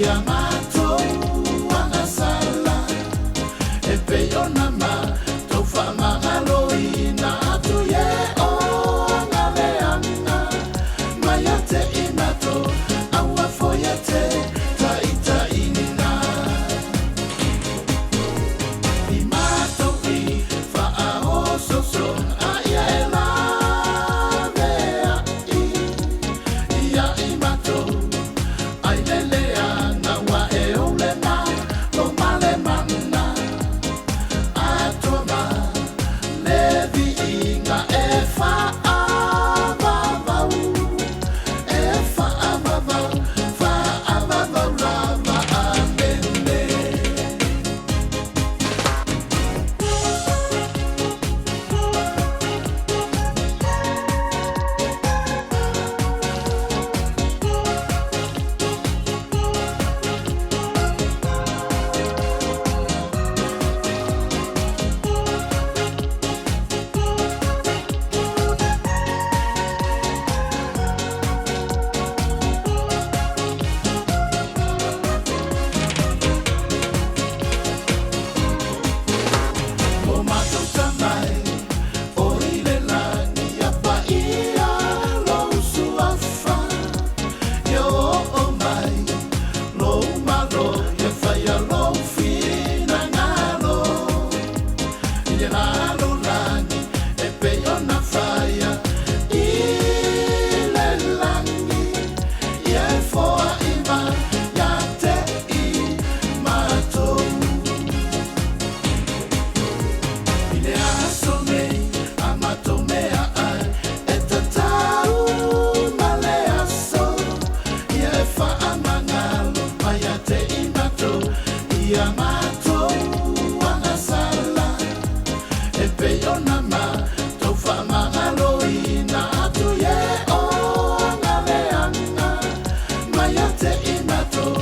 Yamato wanasala epeyonama tofama aloina atuye ongaleana mayate inato awafoyete taita inina imato i fa'aho soson ayela vea ia imato ailelea na wa eulena lo male manna atoma levi inga efa abavau fa abavau lava amene Yamato wanasala epeyonama tofama aloina atuye ongaleana mayate inato